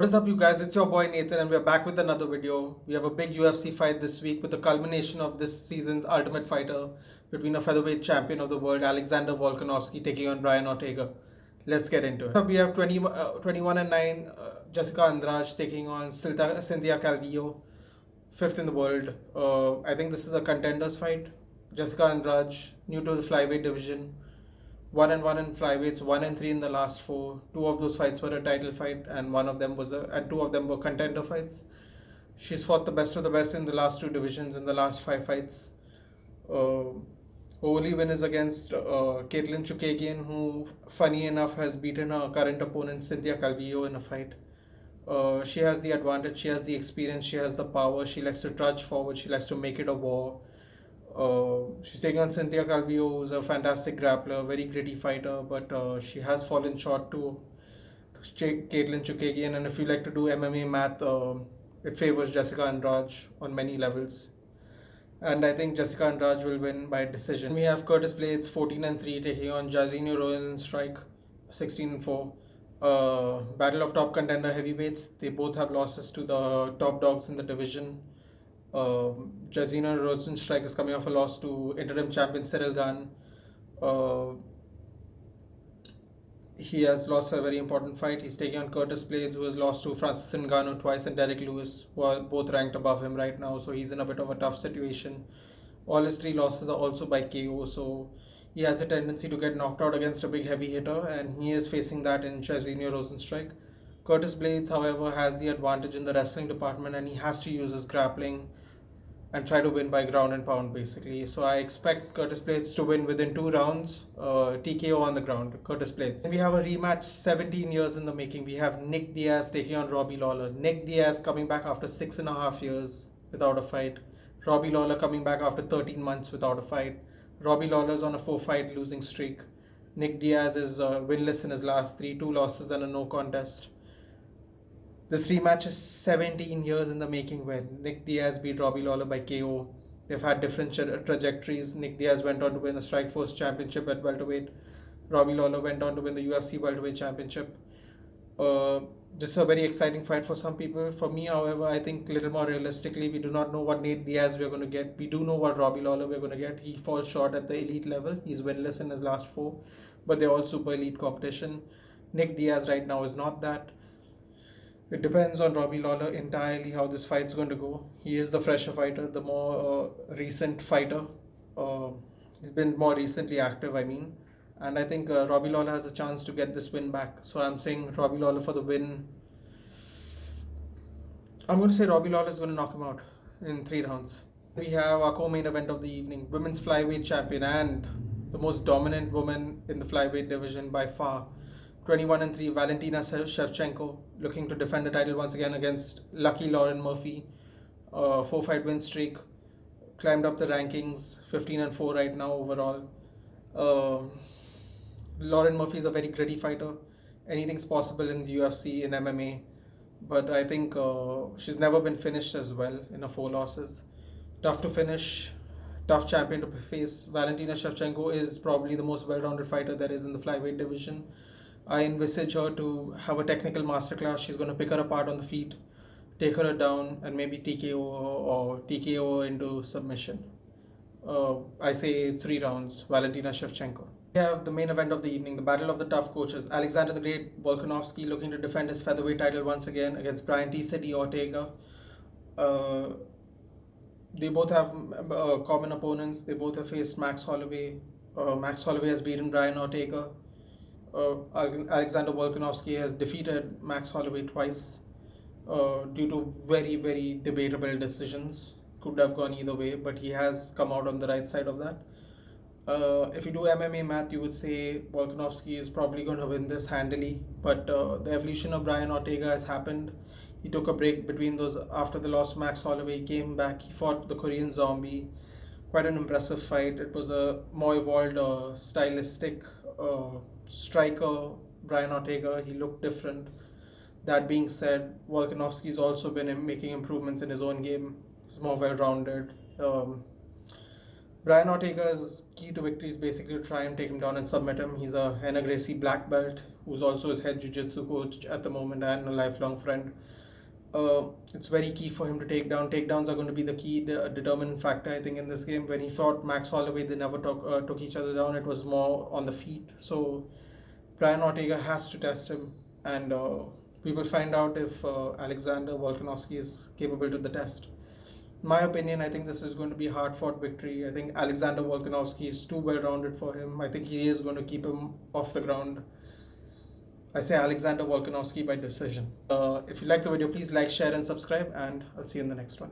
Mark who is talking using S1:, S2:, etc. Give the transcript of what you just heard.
S1: What is up, you guys? It's your boy Nathan, and we're back with another video. We have a big UFC fight this week with the culmination of this season's Ultimate Fighter between a featherweight champion of the world, Alexander Volkanovski, taking on Brian Ortega. Let's get into it. So we have 21 and 9 Jessica Andrade taking on Cynthia Calvillo, fifth in the world. I think this is a contenders fight. Jessica Andrade, new to the flyweight division. 1-1 in flyweights, 1-3 in the last four. Two of those fights were a title fight, and two of them were contender fights. She's fought the best of the best in the last two divisions in the last five fights. Her only win is against Caitlin Chukagian, who, funny enough, has beaten her current opponent Cynthia Calvillo in a fight. She has the advantage, she has the experience, she has the power. She likes to trudge forward, she likes to make it a war. She's taking on Cynthia Calvillo, who's a fantastic grappler, very gritty fighter, but she has fallen short to Caitlin Chukagian. And if you like to do MMA math, it favors Jessica Andrade on many levels. And I think Jessica Andrade will win by decision. We have Curtis Blaydes, 14-3, taking on Jairzinho Rozenstruik, 16-4. Battle of top contender heavyweights. They both have losses to the top dogs in the division. Jairzinho Rozenstruik is coming off a loss to interim champion Cyril Gane. He has lost a very important fight. He's taking on Curtis Blaydes, who has lost to Francis Ngannou twice and Derek Lewis, who are both ranked above him right now. So he's in a bit of a tough situation. All his three losses are also by KO. So he has a tendency to get knocked out against a big heavy hitter, and he is facing that in Jairzinho Rozenstruik. Curtis Blaydes, however, has the advantage in the wrestling department, and he has to use his grappling and try to win by ground and pound, basically. So I expect Curtis Blaydes to win within 2 rounds, TKO on the ground, Curtis Blaydes. We have a rematch 17 years in the making. We have Nick Diaz taking on Robbie Lawler. Nick Diaz coming back after 6.5 years without a fight. Robbie Lawler coming back after 13 months without a fight. Robbie Lawler's on a 4-fight losing streak. Nick Diaz is winless in his last three, 2 losses and a no contest. This rematch is 17 years in the making, where Nick Diaz beat Robbie Lawler by KO. They've had different trajectories. Nick Diaz went on to win the Strikeforce Championship at welterweight. Robbie Lawler went on to win the UFC Welterweight Championship. This is a very exciting fight for some people. For me, however, I think a little more realistically, we do not know what Nate Diaz we're going to get. We do know what Robbie Lawler we're going to get. He falls short at the elite level. He's winless in his last 4, but they're all super elite competition. Nick Diaz right now is not that. It depends on Robbie Lawler entirely how this fight's going to go. He is the fresher fighter, the more recent fighter. He's been more recently active, I mean. And I think Robbie Lawler has a chance to get this win back. So I'm saying Robbie Lawler for the win. I'm going to say Robbie Lawler is going to knock him out in 3 rounds. We have our co-main event of the evening, women's flyweight champion and the most dominant woman in the flyweight division by far. 21-3, Valentina Shevchenko, looking to defend the title once again against lucky Lauren Murphy. 4-fight win streak, climbed up the rankings, 15-4 right now overall. Lauren Murphy is a very gritty fighter. Anything's possible in the UFC, in MMA. But I think she's never been finished as well in her 4 losses. Tough to finish, tough champion to face. Valentina Shevchenko is probably the most well-rounded fighter there is in the flyweight division. I envisage her to have a technical masterclass. She's going to pick her apart on the feet, take her down, and maybe TKO or TKO into submission. I say 3 rounds, Valentina Shevchenko. We have the main event of the evening, the battle of the tough coaches. Alexander the Great Volkanovski looking to defend his featherweight title once again against Brian T-City Ortega. They both have common opponents. They both have faced Max Holloway. Max Holloway has beaten Brian Ortega. Alexander Volkanovski has defeated Max Holloway twice due to very, very debatable decisions. Could have gone either way, but he has come out on the right side of that. If you do MMA math, you would say Volkanovski is probably going to win this handily, but the evolution of Brian Ortega has happened. He took a break between those after the loss to Max Holloway. He came back, he fought the Korean Zombie. Quite an impressive fight. It was a more evolved stylistic striker, Brian Ortega. He looked different. That being said, Volkanovski's also been making improvements in his own game. He's more well-rounded. Brian Ortega's key to victory is basically to try and take him down and submit him. He's a Henna Gracie black belt who's also his head jiu-jitsu coach at the moment and a lifelong friend. It's very key for him to take down. Takedowns are going to be the key determinant factor, I think, in this game. When he fought Max Holloway, they never took each other down. It was more on the feet. So Brian Ortega has to test him, and we will find out if Alexander Volkanovski is capable to the test. In my opinion, I think this is going to be a hard-fought victory. I think Alexander Volkanovski is too well-rounded for him. I think he is going to keep him off the ground. I say Alexander Volkanovski by decision. If you like the video, please like, share, and subscribe, and I'll see you in the next one.